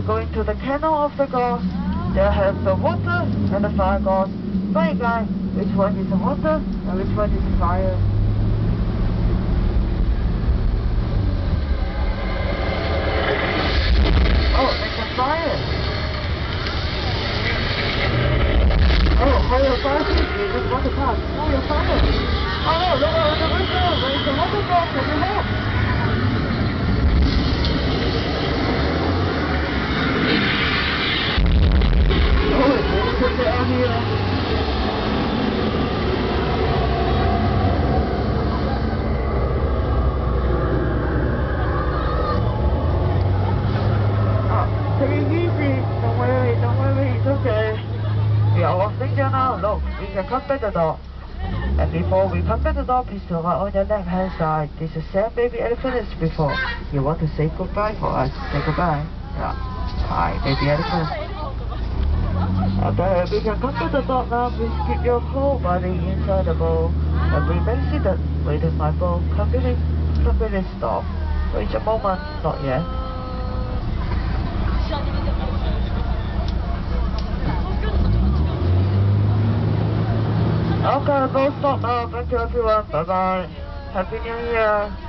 going to the canal of the ghost. There has the water and the fire ghost. Funny guy, which one is the water and which one is the fire? Oh, it's a fire. Oh, hold your fire, please. We just want to pass. Hold your fire. Oh no, look out the window. There is a water ghost in your head. Oh, it's really good out here. Take it easy. Don't worry, it's okay. We are all safe now. Look, we can come back the door. And before we come back the door, please turn on your left hand side. This is same baby elephant as before. You want to say goodbye for us? Say goodbye. Yeah. Hi, baby elephant. Okay, we can come back the door now. Please keep your whole body inside the bowl. And remain seated. Wait in my bowl. Completely stop. Wait a moment. Not yet. Okay, go stop now. Thank you everyone. Bye bye. Happy New Year.